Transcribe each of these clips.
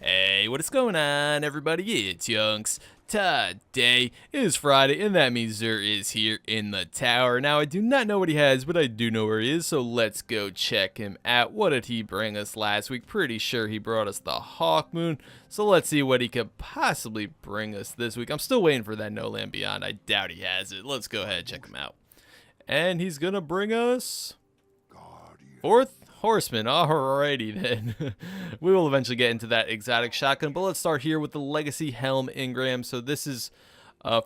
Hey, what is going on, everybody? It's Yunks. Today is Friday, and that means Zer is here in the tower. Now, I do not know what he has, but I do know where he is, so let's go check him out. What did he bring us last week? Pretty sure he brought us the Hawk Moon, so let's see what he could possibly bring us this week. I'm still waiting for that No Land Beyond. I doubt he has it. Let's go ahead and check him out. And he's gonna bring us Fourth Horseman. Alrighty then. We will eventually get into that exotic shotgun, but let's start here with the Legacy Helm Ingram. So this is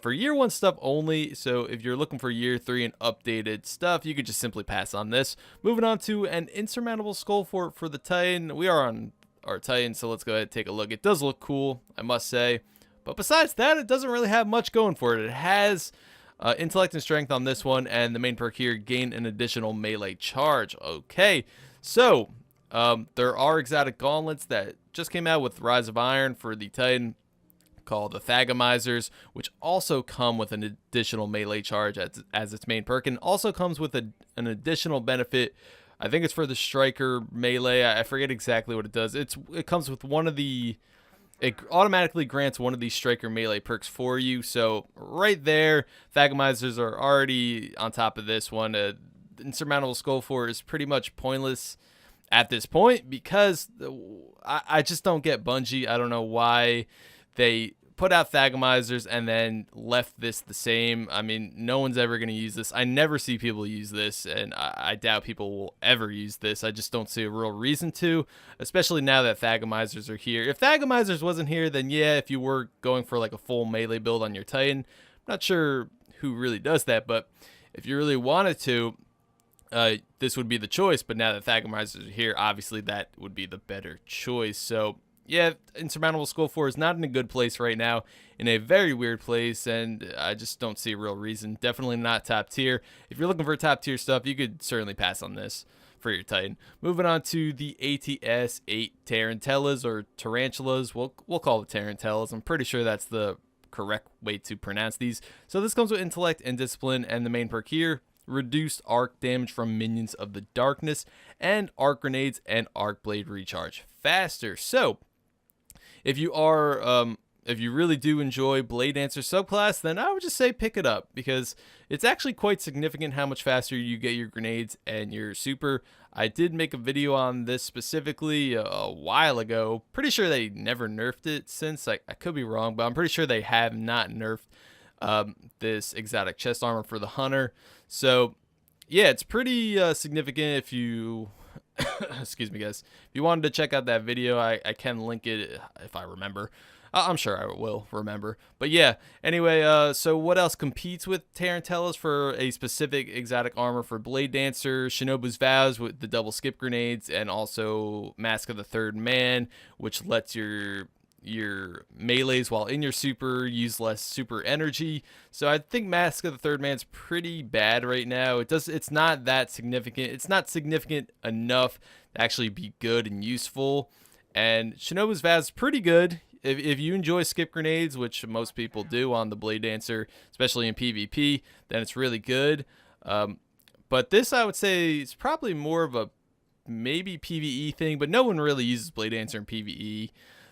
for year 1 stuff only. So if you're looking for year 3 and updated stuff, you could just simply pass on this. Moving on to an insurmountable skull fort for the Titan. We are on our Titan, so let's go ahead and take a look. It does look cool, I must say. But besides that, it doesn't really have much going for it. It has intellect and strength on this one, and the main perk here, gain an additional melee charge. Okay, so there are exotic gauntlets that just came out with Rise of Iron for the Titan called the Thagamizers, which also come with an additional melee charge as its main perk, and also comes with an additional benefit. I think it's for the striker melee. I forget exactly what it does. It comes with one of the... It automatically grants one of these striker melee perks for you. So right there, Thagamizers are already on top of this one. Insurmountable Skull Fort is pretty much pointless at this point because I just don't get Bungie. I don't know why they put out Thagamizers and then left this the same. I mean, no one's ever going to use this. I never see people use this, and I doubt people will ever use this. I just don't see a real reason to, especially now that Thagamizers are here. If Thagamizers wasn't here, then yeah, if you were going for like a full melee build on your Titan, I'm not sure who really does that, but if you really wanted to, this would be the choice. But now that Thagamizers are here, obviously that would be the better choice. So yeah, Insurmountable Skull Fort is not in a good place right now, in a very weird place, and I just don't see a real reason. Definitely not top tier. If you're looking for top tier stuff, you could certainly pass on this for your Titan. Moving on to the ATS 8 Tarantellas, or Tarantulas. We'll call it Tarantellas. I'm pretty sure that's the correct way to pronounce these. So this comes with Intellect and Discipline, and the main perk here, reduced arc damage from minions of the darkness, and arc grenades and arc blade recharge faster. So if you are, if you really do enjoy Blade Dancer subclass, then I would just say pick it up, because it's actually quite significant how much faster you get your grenades and your super. I did make a video on this specifically a while ago. Pretty sure they never nerfed it since. I could be wrong, but I'm pretty sure they have not nerfed this exotic chest armor for the Hunter. So yeah, it's pretty significant. If you excuse me, guys, if you wanted to check out that video, I can link it if I remember. I'm sure I will remember. But yeah, anyway, so what else competes with Tarantellas for a specific exotic armor for Blade Dancer? Shinobu's Vows with the double skip grenades, and also Mask of the Third Man, which lets your melees while in your super use less super energy. So I think Mask of the Third Man's pretty bad right now. It's not that significant. It's not significant enough to actually be good and useful. And Shinobu's Vows is pretty good if you enjoy skip grenades, which most people do on the Blade Dancer, especially in PvP, then it's really good. But this, I would say, is probably more of a maybe PvE thing, but no one really uses Blade Dancer in PvE.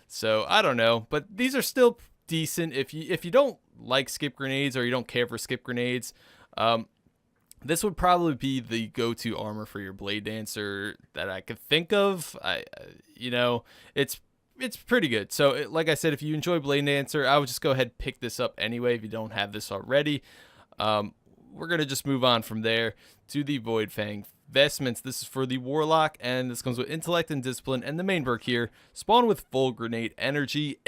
So I don't know, but these are still decent. If you don't like skip grenades, or you don't care for skip grenades, this would probably be the go-to armor for your Blade Dancer that I could think of. It's pretty good. So like I said, if you enjoy Blade Dancer, I would just go ahead and pick this up anyway if you don't have this already. We're gonna just move on from there to the Void Fang Vestments. This is for the Warlock, and this comes with Intellect and Discipline, and the main perk here, spawn with full grenade energy.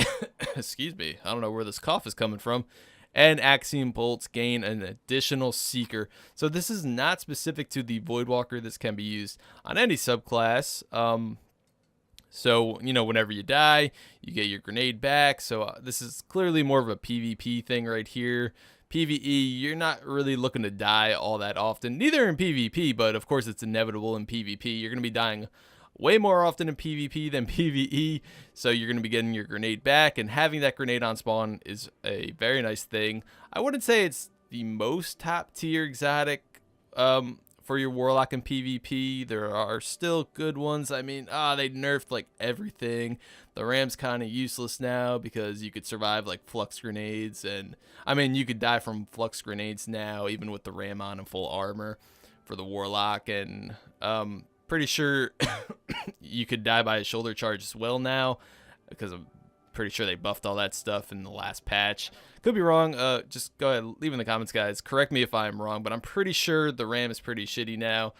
Excuse me, I don't know where this cough is coming from. And Axiom Bolts gain an additional Seeker. So this is not specific to the Voidwalker. This can be used on any subclass. So, whenever you die, you get your grenade back. So this is clearly more of a PvP thing right here. PvE, you're not really looking to die all that often, neither in PvP, but of course it's inevitable in PvP. You're going to be dying way more often in PvP than PvE, so you're going to be getting your grenade back, and having that grenade on spawn is a very nice thing. I wouldn't say it's the most top tier exotic for your Warlock in PvP. There are still good ones. I mean, they nerfed like everything. The Ram's kind of useless now because you could survive like flux grenades, and I mean you could die from flux grenades now even with the Ram on and full armor for the Warlock, and pretty sure you could die by a shoulder charge as well now, because I'm pretty sure they buffed all that stuff in the last patch. Could be wrong. Just go ahead, leave in the comments, guys. Correct me if I'm wrong, but I'm pretty sure the Ram is pretty shitty now.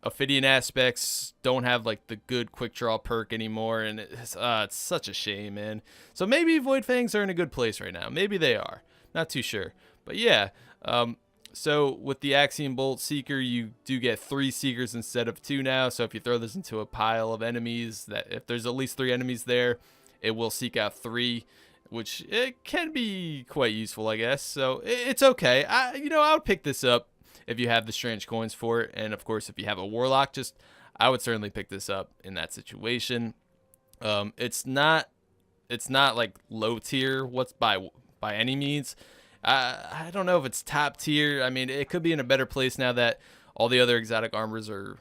Ophidian aspects don't have like the good quick draw perk anymore, and it's such a shame, man. So maybe Void Fangs are in a good place right now. Maybe they are. Not too sure. But yeah, so with the Axiom Bolt Seeker, you do get 3 Seekers instead of 2 now. So if you throw this into a pile of enemies, that if there's at least 3 enemies there, it will seek out 3, which it can be quite useful, I guess. So it's okay. I would pick this up if you have the strange coins for it, and of course if you have a Warlock, I would certainly pick this up in that situation. It's not like low tier by any means. I don't know if it's top tier. I mean, it could be in a better place now that all the other exotic armors are,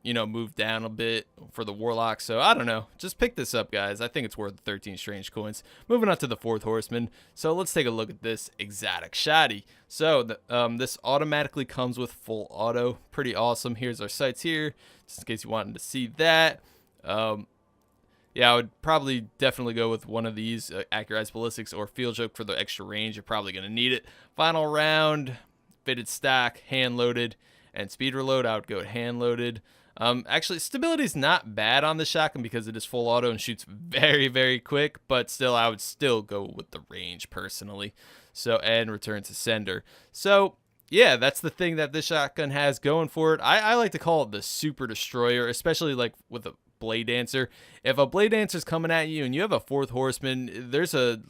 moved down a bit for the Warlock. So I don't know. Just pick this up, guys. I think it's worth 13 strange coins. Moving on to the 4th Horseman. So let's take a look at this exotic shoddy. So this automatically comes with full auto. Pretty awesome. Here's our sights here, just in case you wanted to see that. Yeah, I would probably definitely go with one of these, Accurized Ballistics or Field Joke for the extra range. You're probably going to need it. Final round, fitted stock, hand-loaded, and speed reload. I would go hand-loaded. Actually, stability is not bad on the shotgun because it is full auto and shoots very, very quick, but still, I would still go with the range personally. So, and return to sender. So, yeah, that's the thing that this shotgun has going for it. I like to call it the Super Destroyer, especially like with a Blade Dancer. If a Blade Dancer's coming at you and you have a 4th Horseman, there's an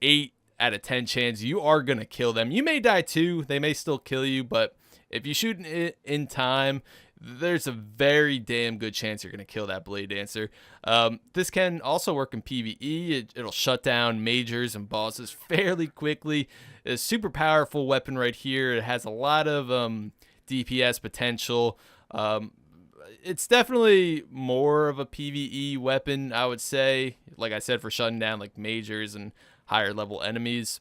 8 out of 10 chance you are gonna kill them. You may die too, they may still kill you, but if you shoot it in time, there's a very damn good chance you're gonna kill that Blade Dancer. This can also work in PvE. It'll shut down majors and bosses fairly quickly. It's a super powerful weapon right here. It has a lot of DPS potential. It's definitely more of a PvE weapon, I would say. Like I said, for shutting down like majors and higher level enemies.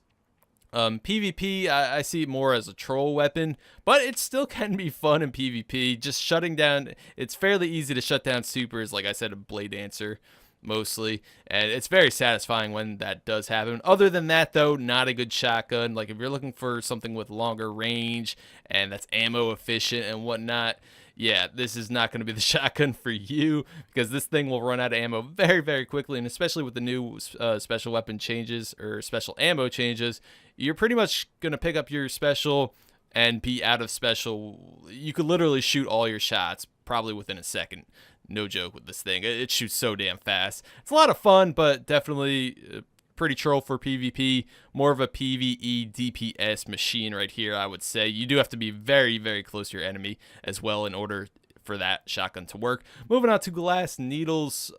PvP, I see it more as a troll weapon, but it still can be fun in PvP. Just shutting down, it's fairly easy to shut down supers, like I said, a Blade Dancer mostly, and it's very satisfying when that does happen. Other than that, though, not a good shotgun. Like if you're looking for something with longer range and that's ammo efficient and whatnot, yeah, this is not going to be the shotgun for you, because this thing will run out of ammo very, very quickly, and especially with the new special weapon changes or special ammo changes, you're pretty much going to pick up your special and be out of special. You could literally shoot all your shots probably within a second. No joke with this thing. It shoots so damn fast. It's a lot of fun, but definitely pretty troll for PvP. More of a PvE DPS machine right here, I would say. You do have to be very, very close to your enemy as well in order for that shotgun to work. Moving on to glass needles.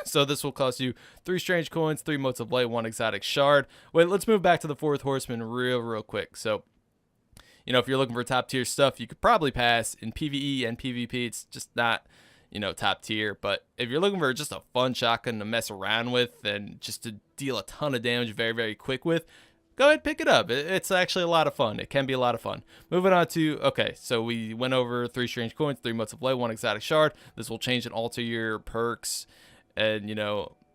So this will cost you 3 strange coins, 3 motes of light, 1 exotic shard. Wait, let's move back to the 4th Horseman real quick. So, if you're looking for top tier stuff, you could probably pass. In PvE and PvP, it's just not, top tier. But if you're looking for just a fun shotgun to mess around with and just to deal a ton of damage very, very quick with, go ahead, pick it up. It's actually a lot of fun. It can be a lot of fun. Moving on to, okay, so we went over 3 strange coins, 3 motes of light, 1 exotic shard. This will change and alter your perks and,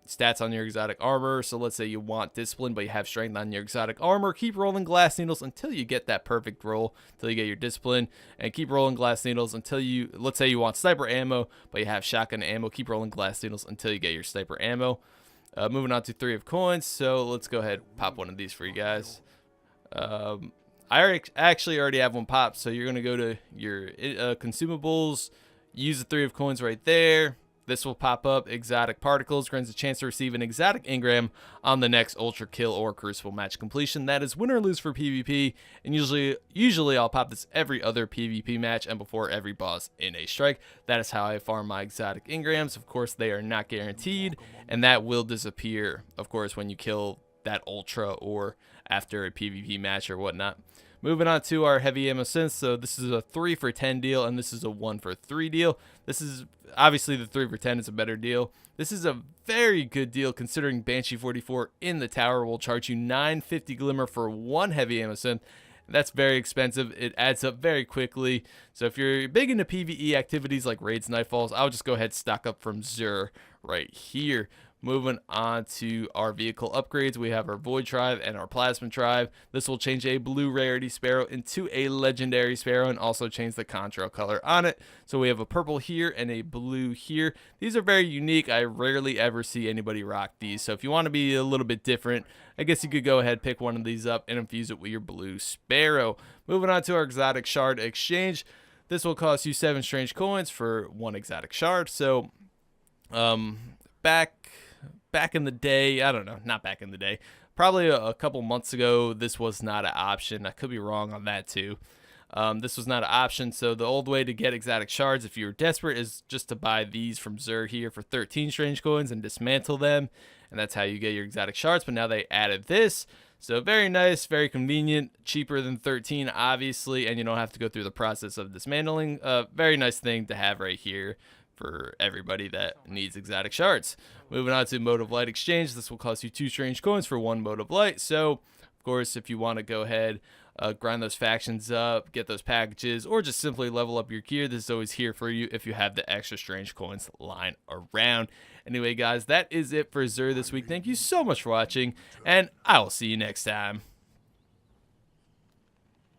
stats on your exotic armor. So let's say you want discipline, but you have strength on your exotic armor. Keep rolling glass needles until you get that perfect roll, until you get your discipline, and keep rolling glass needles until you, let's say you want sniper ammo, but you have shotgun ammo. Keep rolling glass needles until you get your sniper ammo. Moving on to 3 of coins. So let's go ahead and pop one of these for you guys. I actually already have one popped. So you're going to go to your consumables, use the 3 of coins right there. This will pop up. Exotic Particles grants a chance to receive an exotic engram on the next Ultra Kill or Crucible match completion. That is win or lose for PvP, and usually I'll pop this every other PvP match and before every boss in a strike. That is how I farm my exotic engrams. Of course, they are not guaranteed, and that will disappear, of course, when you kill that Ultra or after a PvP match or whatnot. Moving on to our heavy ammo synths. So this is a 3 for 10 deal, and this is a 1 for 3 deal. This is obviously the 3 for 10 is a better deal. This is a very good deal considering Banshee 44 in the tower will charge you 950 glimmer for 1 heavy ammo synth. That's very expensive. It adds up very quickly. So if you're big into PvE activities like raids, nightfalls, I'll just go ahead and stock up from Xur right here. Moving on to our vehicle upgrades, we have our Void Tribe and our Plasma Tribe. This will change a blue rarity Sparrow into a legendary Sparrow and also change the contrail color on it. So we have a purple here and a blue here. These are very unique. I rarely ever see anybody rock these. So if you want to be a little bit different, I guess you could go ahead, pick one of these up and infuse it with your blue Sparrow. Moving on to our exotic shard exchange. This will cost you 7 strange coins for 1 exotic shard. So back in the day, I don't know, not back in the day, probably a couple months ago, this was not an option. I could be wrong on that too. This was not an option. So the old way to get exotic shards, if you're desperate, is just to buy these from Xur here for 13 strange coins and dismantle them, and that's how you get your exotic shards. But now they added this, so very nice, very convenient, cheaper than 13 obviously, and you don't have to go through the process of dismantling. Very nice thing to have right here for everybody that needs exotic shards. Moving on to Mode of Light exchange. This will cost you 2 strange coins for 1 Mode of Light. So, of course, if you want to go ahead, grind those factions up, get those packages, or just simply level up your gear, this is always here for you if you have the extra strange coins lying around. Anyway, guys, that is it for Xur this week. Thank you so much for watching, and I will see you next time.